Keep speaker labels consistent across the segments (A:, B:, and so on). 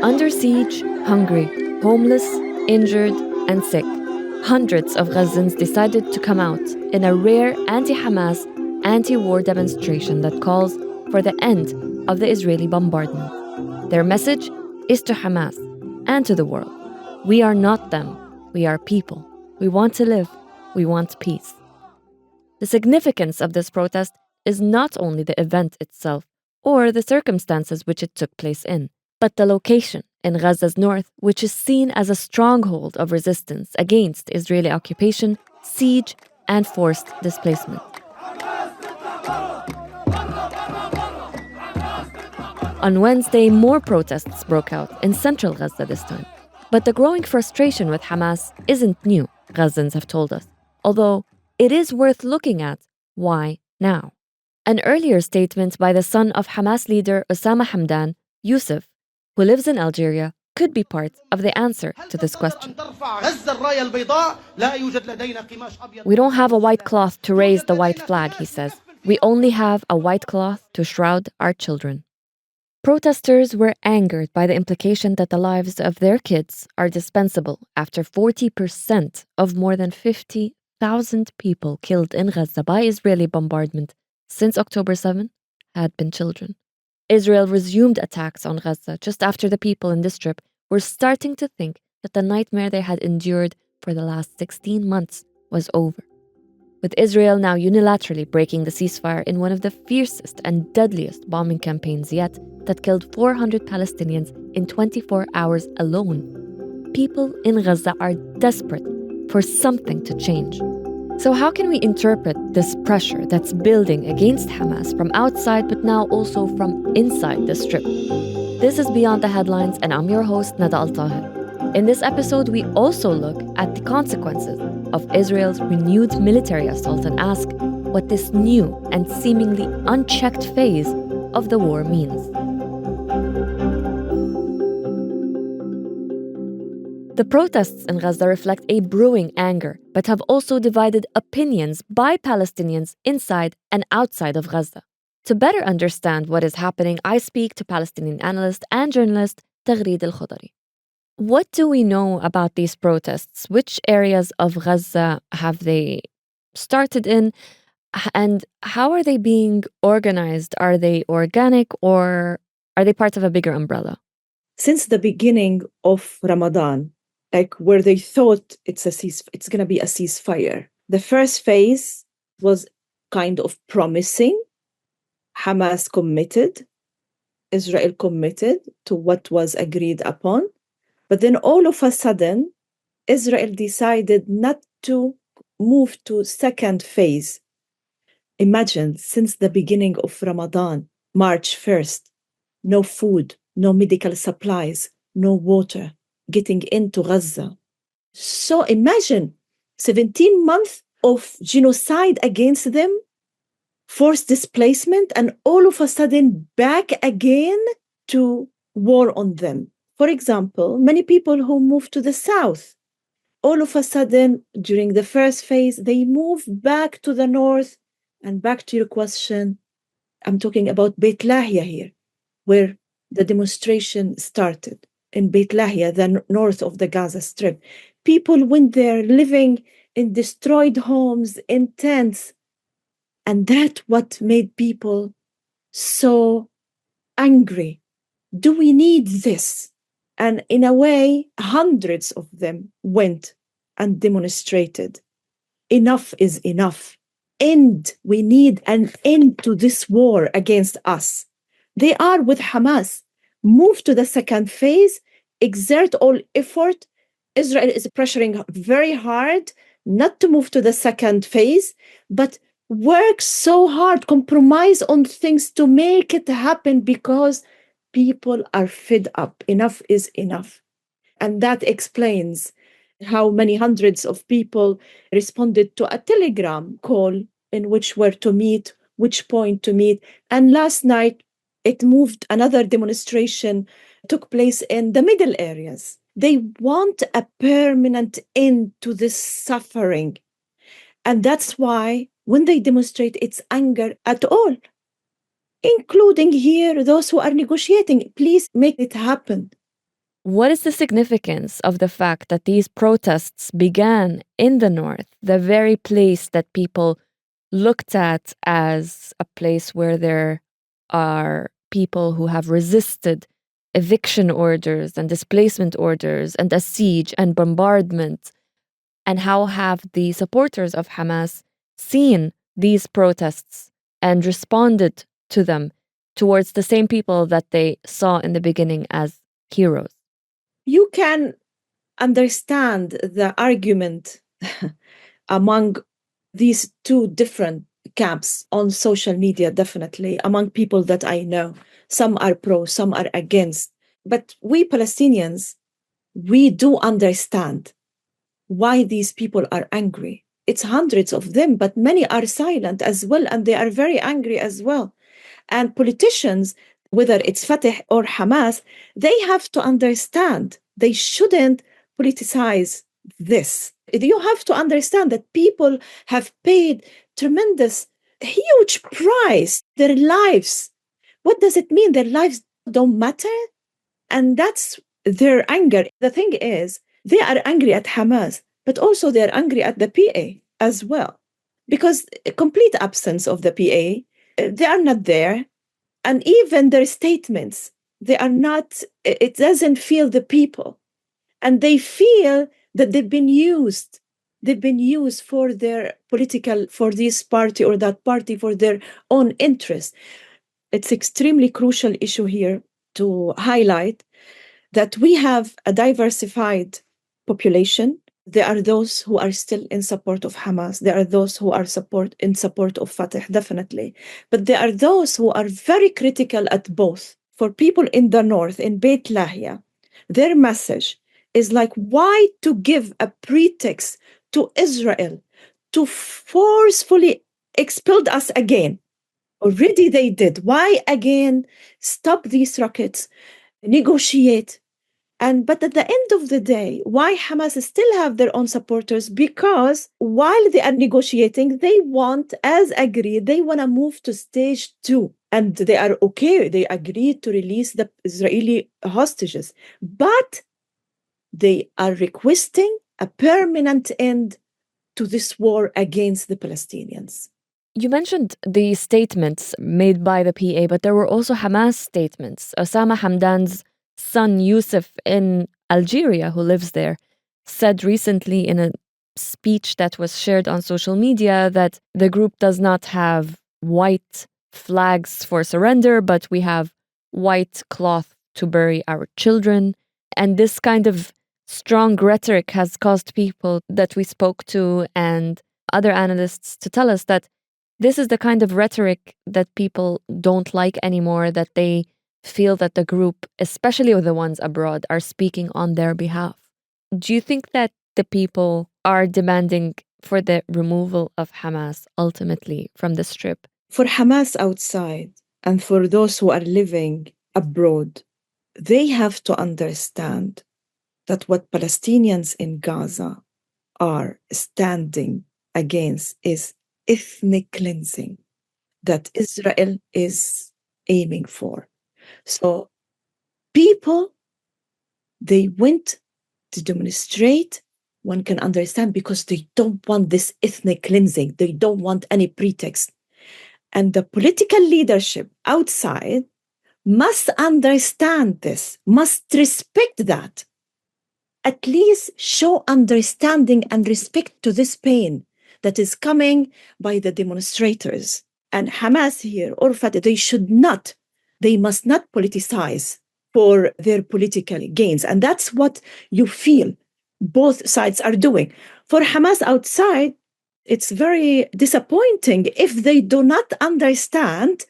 A: Under siege, hungry, homeless, injured, and sick, hundreds of Gazans decided to come out in a rare anti-Hamas, anti-war demonstration that calls for the end of the Israeli bombardment. Their message is to Hamas and to the world. We are not them. We are people. We want to live. We want peace. The significance of this protest is not only the event itself or the circumstances which it took place in, but the location in Gaza's north, which is seen as a stronghold of resistance against Israeli occupation, siege, and forced displacement. On Wednesday, more protests broke out in central Gaza this time. But the growing frustration with Hamas isn't new, Gazans have told us, although it is worth looking at why now. An earlier statement by the son of Hamas leader Osama Hamdan, Yusuf, who lives in Algeria, could be part of the answer to this question. We don't have a white cloth to raise the white flag, he says. We only have a white cloth to shroud our children. Protesters were angered by the implication that the lives of their kids are dispensable after 40% of more than 50,000 people killed in Gaza by Israeli bombardment since October 7 had been children. Israel resumed attacks on Gaza just after the people in the Strip were starting to think that the nightmare they had endured for the last 16 months was over. With Israel now unilaterally breaking the ceasefire in one of the fiercest and deadliest bombing campaigns yet that killed 400 Palestinians in 24 hours alone, people in Gaza are desperate for something to change. So how can we interpret this pressure that's building against Hamas from outside but now also from inside the Strip? This is Beyond the Headlines, and I'm your host, Nada AlTaher. In this episode, we also look at the consequences of Israel's renewed military assault and ask what this new and seemingly unchecked phase of the war means. The protests in Gaza reflect a brewing anger, but have also divided opinions by Palestinians inside and outside of Gaza. To better understand what is happening, I speak to Palestinian analyst and journalist Taghreed El-Khodary. What do we know about these protests? Which areas of Gaza have they started in? And how are they being organized? Are they organic or are they part of a bigger umbrella?
B: Since the beginning of Ramadan, like where they thought it's going to be a ceasefire, the first phase was kind of promising. Hamas committed, Israel committed to what was agreed upon. But then all of a sudden, Israel decided not to move to second phase. Imagine, since the beginning of Ramadan, March 1st, no food, no medical supplies, no water getting into Gaza. So imagine 17 months of genocide against them, forced displacement, and all of a sudden back again to war on them. For example, many people who moved to the south, all of a sudden, during the first phase, they move back to the north. And back to your question, I'm talking about Beit Lahia here, where the demonstration started. In Beit Lahia, the north of the Gaza Strip. People went there living in destroyed homes, in tents. And that's what made people so angry. Do we need this? And in a way, hundreds of them went and demonstrated. Enough is enough. We need an end to this war against us. They are with Hamas. Move to the second phase, exert all effort. Israel is pressuring very hard not to move to the second phase, but work so hard, compromise on things to make it happen because people are fed up. Enough is enough. And that explains how many hundreds of people responded to a telegram call in which were to meet, which point to meet. And last night, it moved, another demonstration took place in the middle areas. They want a permanent end to this suffering. And that's why when they demonstrate, it's anger at all, including here those who are negotiating. Please make it happen.
A: What is the significance of the fact that these protests began in the north, the very place that people looked at as a place where there are people who have resisted eviction orders and displacement orders and a siege and bombardment? And how have the supporters of Hamas seen these protests and responded to them towards the same people that they saw in the beginning as heroes?
B: You can understand the argument among these two different camps on social media, definitely, among people that I know. Some are pro, some are against. But we Palestinians, we do understand why these people are angry. It's hundreds of them, but many are silent as well, and they are very angry as well. And politicians, whether it's Fatah or Hamas, they have to understand they shouldn't politicize this. You have to understand that people have paid tremendous, huge price, their lives. What does it mean? Their lives don't matter? And that's their anger. The thing is, they are angry at Hamas, but also they are angry at the PA as well. Because a complete absence of the PA, they are not there. And even their statements, they are not, it doesn't feel the people. And they feel that they've been used. They've been used for their political, for this party or that party, for their own interest. It's extremely crucial issue here to highlight that we have a diversified population. There are those who are still in support of Hamas. There are those who are in support of Fatah, definitely. But there are those who are very critical at both. For people in the north, in Beit Lahia, their message is like, why to give a pretext to Israel to forcefully expel us again? Already they did. Why again stop these rockets, negotiate? But at the end of the day, why Hamas still have their own supporters? Because while they are negotiating, they want, as agreed, they want to move to stage 2. And they are okay. They agreed to release the Israeli hostages. But they are requesting a permanent end to this war against the Palestinians.
A: You mentioned the statements made by the PA, but there were also Hamas statements. Osama Hamdan's son Yusuf in Algeria, who lives there, said recently in a speech that was shared on social media that the group does not have white flags for surrender, but we have white cloth to bury our children. And this kind of strong rhetoric has caused people that we spoke to and other analysts to tell us that this is the kind of rhetoric that people don't like anymore, that they feel that the group, especially the ones abroad, are speaking on their behalf. Do you think that the people are demanding for the removal of Hamas ultimately from the Strip?
B: For Hamas outside and for those who are living abroad, they have to understand that what Palestinians in Gaza are standing against is ethnic cleansing that Israel is aiming for. So people, they went to demonstrate, one can understand, because they don't want this ethnic cleansing. They don't want any pretext. And the political leadership outside must understand this, must respect that. At least show understanding and respect to this pain that is coming by the demonstrators. And Hamas here, or Fatah, they must not politicize for their political gains. And that's what you feel both sides are doing. For Hamas outside, it's very disappointing if they do not understand,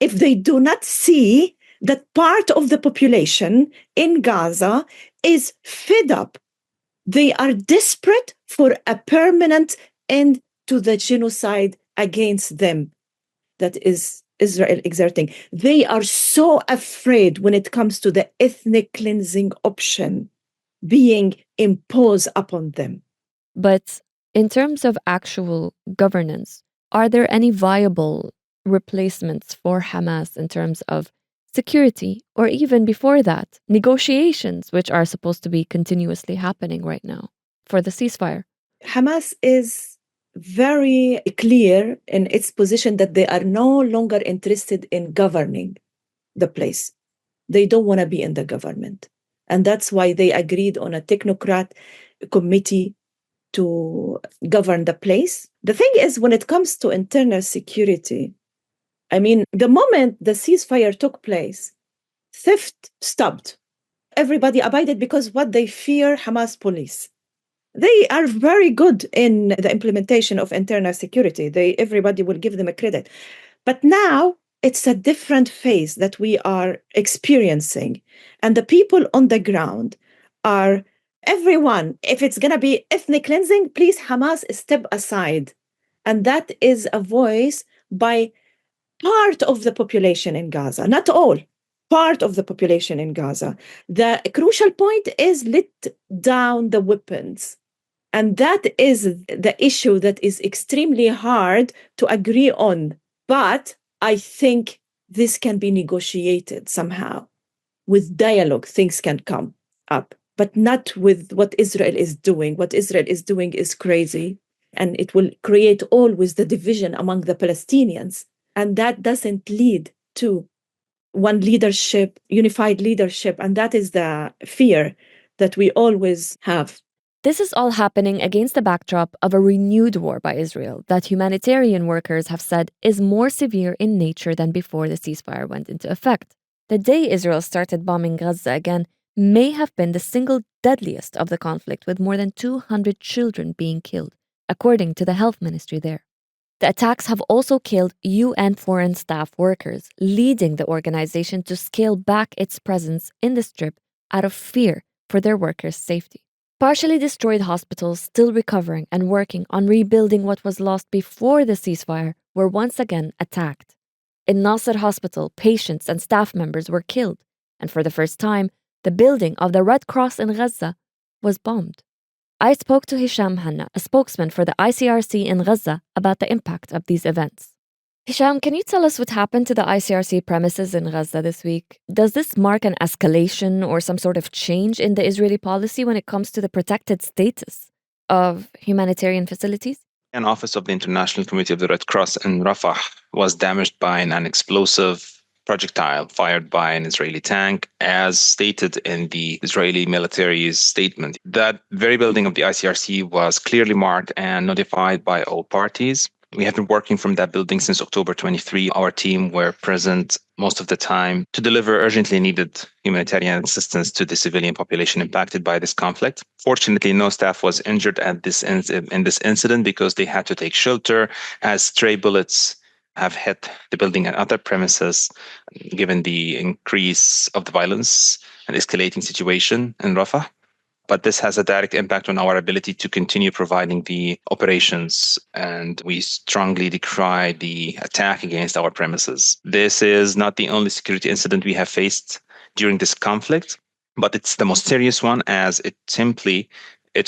B: if they do not see that part of the population in Gaza is fed up. They are desperate for a permanent end to the genocide against them that is Israel exerting. They are so afraid when it comes to the ethnic cleansing option being imposed upon them.
A: But in terms of actual governance, are there any viable replacements for Hamas in terms of security, or even before that, negotiations, which are supposed to be continuously happening right now for the ceasefire?
B: Hamas is very clear in its position that they are no longer interested in governing the place. They don't want to be in the government. And that's why they agreed on a technocrat committee to govern the place. The thing is, when it comes to internal security, I mean, the moment the ceasefire took place, theft stopped. Everybody abided because what they fear, Hamas police. They are very good in the implementation of internal security. Everybody will give them a credit. But now it's a different phase that we are experiencing. And the people on the ground are everyone. If it's going to be ethnic cleansing, please, Hamas, step aside. And that is a voice by part of the population in Gaza, not all, part of the population in Gaza. The crucial point is let down the weapons. And that is the issue that is extremely hard to agree on. But I think this can be negotiated somehow. With dialogue, things can come up, but not with what Israel is doing. What Israel is doing is crazy, and it will create always the division among the Palestinians. And that doesn't lead to one leadership, unified leadership. And that is the fear that we always have.
A: This is all happening against the backdrop of a renewed war by Israel that humanitarian workers have said is more severe in nature than before the ceasefire went into effect. The day Israel started bombing Gaza again may have been the single deadliest of the conflict, with more than 200 children being killed, according to the health ministry there. The attacks have also killed UN foreign staff workers, leading the organization to scale back its presence in the Strip out of fear for their workers' safety. Partially destroyed hospitals still recovering and working on rebuilding what was lost before the ceasefire were once again attacked. In Nasser Hospital, patients and staff members were killed, and for the first time, the building of the Red Cross in Gaza was bombed. I spoke to Hisham Mhanna, a spokesman for the ICRC in Gaza, about the impact of these events. Hisham, can you tell us what happened to the ICRC premises in Gaza this week? Does this mark an escalation or some sort of change in the Israeli policy when it comes to the protected status of humanitarian facilities?
C: An office of the International Committee of the Red Cross in Rafah was damaged by an explosive projectile fired by an Israeli tank, as stated in the Israeli military's statement. That very building of the ICRC was clearly marked and notified by all parties. We have been working from that building since October 23. Our team were present most of the time to deliver urgently needed humanitarian assistance to the civilian population impacted by this conflict. Fortunately, no staff was injured in this incident because they had to take shelter as stray bullets have hit the building and other premises, given the increase of the violence and escalating situation in Rafah. But this has a direct impact on our ability to continue providing the operations, and we strongly decry the attack against our premises. This is not the only security incident we have faced during this conflict, but it's the most serious one, as it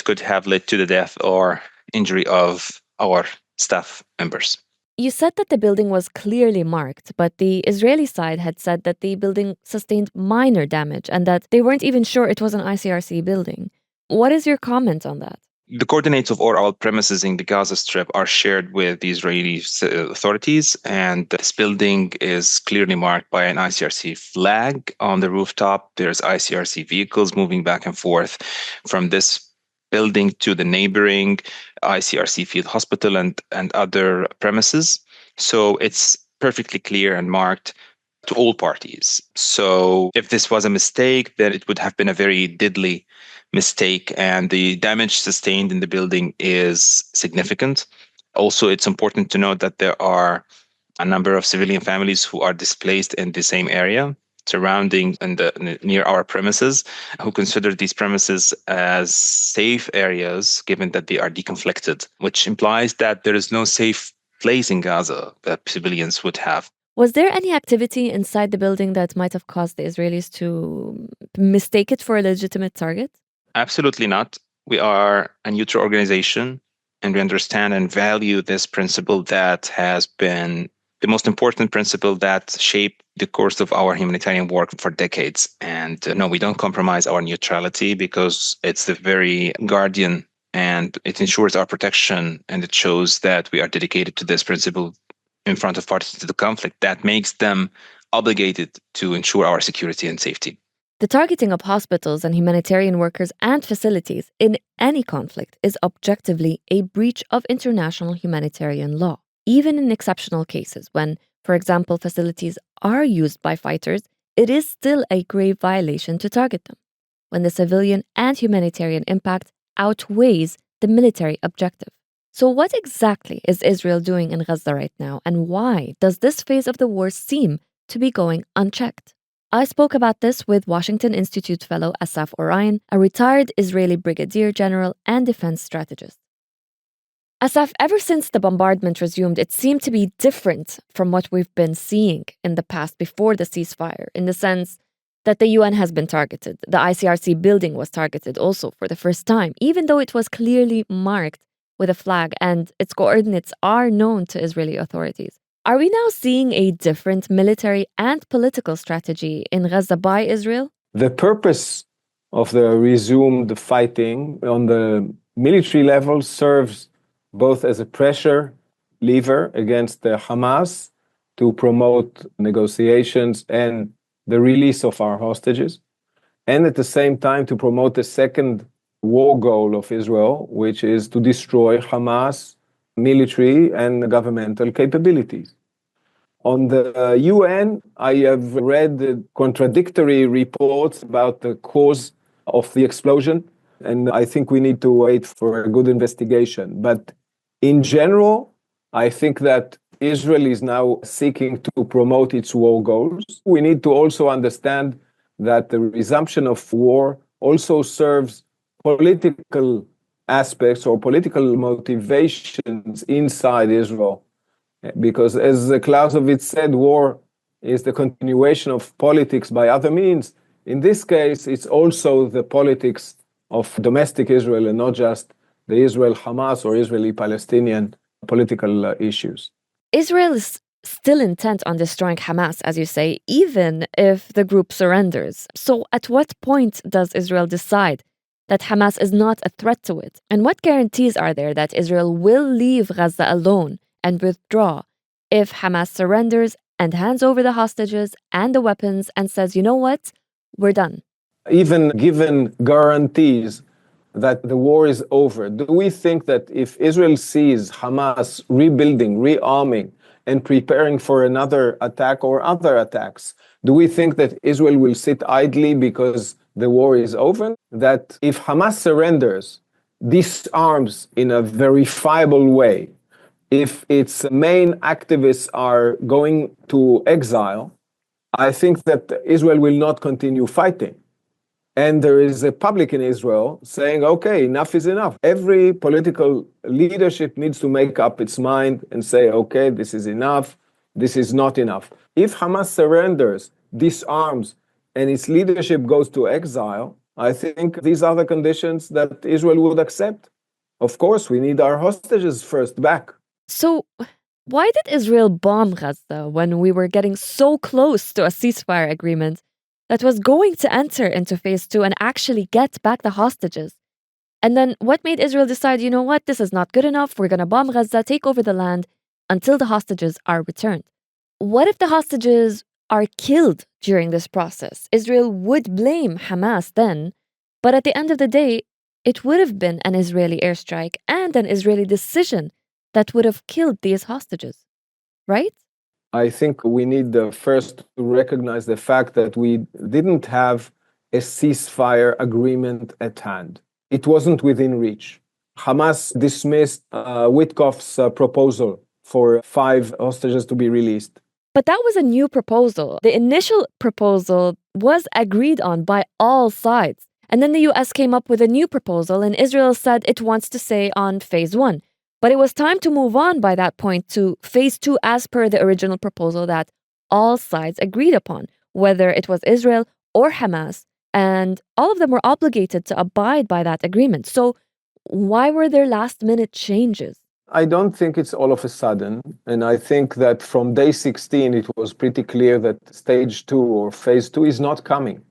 C: could have led to the death or injury of our staff members.
A: You said that the building was clearly marked, but the Israeli side had said that the building sustained minor damage and that they weren't even sure it was an ICRC building. What is your comment on that?
C: The coordinates of all premises in the Gaza Strip are shared with the Israeli authorities, and this building is clearly marked by an ICRC flag on the rooftop. There's ICRC vehicles moving back and forth from this building to the neighboring ICRC field hospital and other premises. So it's perfectly clear and marked to all parties. So if this was a mistake, then it would have been a very deadly mistake, and the damage sustained in the building is significant. Also, it's important to note that there are a number of civilian families who are displaced in the same area surrounding and near our premises, who consider these premises as safe areas given that they are deconflicted, which implies that there is no safe place in Gaza that civilians would have.
A: Was there any activity inside the building that might have caused the Israelis to mistake it for a legitimate target?
C: Absolutely not. We are a neutral organization, and we understand and value this principle that has been the most important principle that shaped the course of our humanitarian work for decades. And no, we don't compromise our neutrality because it's the very guardian and it ensures our protection. And it shows that we are dedicated to this principle in front of parties to the conflict that makes them obligated to ensure our security and safety.
A: The targeting of hospitals and humanitarian workers and facilities in any conflict is objectively a breach of international humanitarian law. Even in exceptional cases, when, for example, facilities are used by fighters, it is still a grave violation to target them, when the civilian and humanitarian impact outweighs the military objective. So what exactly is Israel doing in Gaza right now, and why does this phase of the war seem to be going unchecked? I spoke about this with Washington Institute fellow Assaf Orion, a retired Israeli brigadier general and defense strategist. Assaf, ever since the bombardment resumed, it seemed to be different from what we've been seeing in the past before the ceasefire, in the sense that the UN has been targeted. The ICRC building was targeted also for the first time, even though it was clearly marked with a flag and its coordinates are known to Israeli authorities. Are we now seeing a different military and political strategy in Gaza by Israel?
D: The purpose of the resumed fighting on the military level serves both as a pressure lever against the Hamas to promote negotiations and the release of our hostages, and at the same time to promote the second war goal of Israel, which is to destroy Hamas military and governmental capabilities. On the UN, I have read the contradictory reports about the cause of the explosion, and I think we need to wait for a good investigation. But in general, I think that Israel is now seeking to promote its war goals. We need to also understand that the resumption of war also serves political aspects or political motivations inside Israel. Because as Clausewitz said, war is the continuation of politics by other means. In this case, it's also the politics of domestic Israel and not just the Israel-Hamas or Israeli-Palestinian political issues.
A: Israel is still intent on destroying Hamas, as you say, even if the group surrenders. So at what point does Israel decide that Hamas is not a threat to it? And what guarantees are there that Israel will leave Gaza alone and withdraw if Hamas surrenders and hands over the hostages and the weapons and says, you know what, we're done?
D: Even given guarantees that the war is over, do we think that if Israel sees Hamas rebuilding, rearming, and preparing for another attack or other attacks, do we think that Israel will sit idly because the war is over? That if Hamas surrenders, disarms in a verifiable way, if its main activists are going to exile, I think that Israel will not continue fighting. And there is a public in Israel saying, okay, enough is enough. Every political leadership needs to make up its mind and say, okay, this is enough, this is not enough. If Hamas surrenders, disarms, and its leadership goes to exile, I think these are the conditions that Israel would accept. Of course, we need our hostages first back.
A: So why did Israel bomb Gaza when we were getting so close to a ceasefire agreement that was going to enter into phase 2 and actually get back the hostages? And then what made Israel decide, you know what, this is not good enough, we're going to bomb Gaza, take over the land until the hostages are returned? What if the hostages are killed during this process? Israel would blame Hamas then, but at the end of the day, it would have been an Israeli airstrike and an Israeli decision that would have killed these hostages, right?
D: I think we need first to recognize the fact that we didn't have a ceasefire agreement at hand. It wasn't within reach. Hamas dismissed Witkoff's proposal for 5 hostages to be released.
A: But that was a new proposal. The initial proposal was agreed on by all sides. And then the US came up with a new proposal, and Israel said it wants to stay on phase 1. But it was time to move on by that point to phase 2 as per the original proposal that all sides agreed upon, whether it was Israel or Hamas, and all of them were obligated to abide by that agreement. So why were there last-minute changes?
D: I don't think it's all of a sudden. And I think that from day 16, it was pretty clear that stage 2 or phase 2 is not coming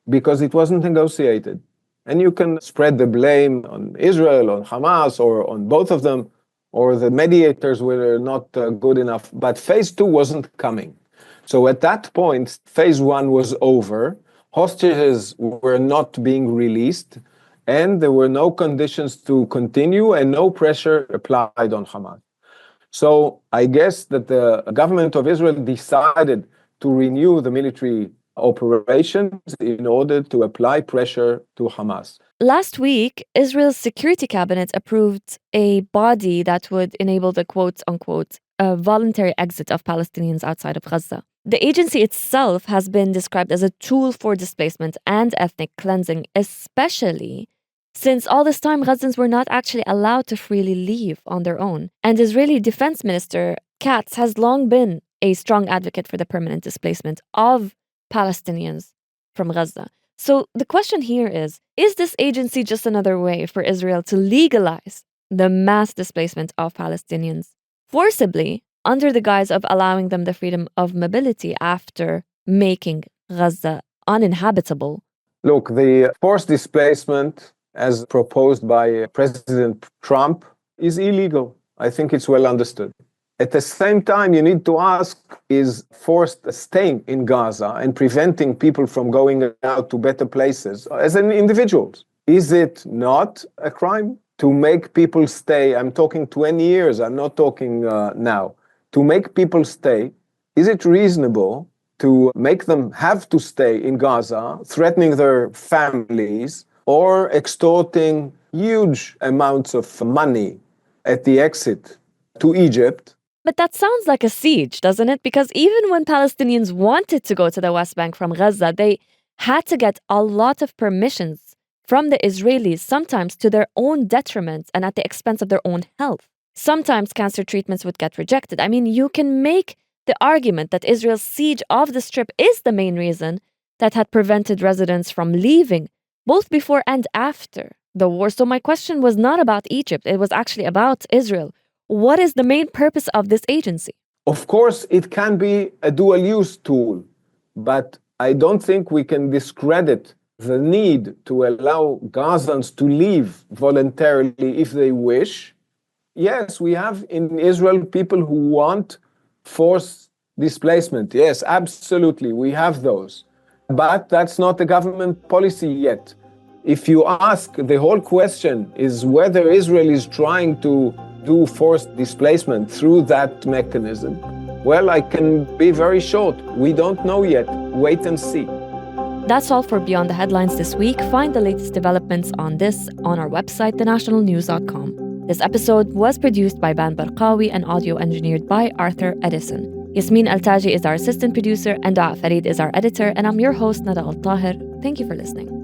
D: because it wasn't negotiated. And you can spread the blame on Israel, on Hamas, or on both of them, or the mediators were not good enough. But phase 2 wasn't coming. So at that point, phase 1 was over. Hostages were not being released, and there were no conditions to continue and no pressure applied on Hamas. So I guess that the government of Israel decided to renew the military operations in order to apply pressure to Hamas.
A: Last week, Israel's security cabinet approved a body that would enable the quote-unquote voluntary exit of Palestinians outside of Gaza. The agency itself has been described as a tool for displacement and ethnic cleansing, especially since all this time Gazans were not actually allowed to freely leave on their own. And Israeli Defense Minister Katz has long been a strong advocate for the permanent displacement of Palestinians from Gaza. So the question here is this agency just another way for Israel to legalize the mass displacement of Palestinians forcibly under the guise of allowing them the freedom of mobility after making Gaza uninhabitable?
D: Look, the forced displacement, as proposed by President Trump, is illegal. I think it's well understood. At the same time, you need to ask, is forced staying in Gaza and preventing people from going out to better places as an individuals, is it not a crime to make people stay? I'm talking 20 years, I'm not talking now. To make people stay, is it reasonable to make them have to stay in Gaza, threatening their families, or extorting huge amounts of money at the exit to Egypt?
A: But that sounds like a siege, doesn't it? Because even when Palestinians wanted to go to the West Bank from Gaza, they had to get a lot of permissions from the Israelis, sometimes to their own detriment and at the expense of their own health. Sometimes cancer treatments would get rejected. I mean, you can make the argument that Israel's siege of the Strip is the main reason that had prevented residents from leaving, both before and after the war. So my question was not about Egypt. It was actually about Israel. What is the main purpose of this agency?
D: Of course, it can be a dual-use tool, but I don't think we can discredit the need to allow Gazans to leave voluntarily if they wish. Yes, we have in Israel people who want forced displacement. Yes, absolutely, we have those. But that's not the government policy yet. If you ask, the whole question is whether Israel is trying to do forced displacement through that mechanism. Well, I can be very short. We don't know yet. Wait and see.
A: That's all for Beyond the Headlines this week. Find the latest developments on this on our website, thenationalnews.com. This episode was produced by Ban Barqawi and audio engineered by Arthur Edison. Yasmin Al-Taji is our assistant producer and Farid is our editor, and I'm your host, Nada AlTaher. Thank you for listening.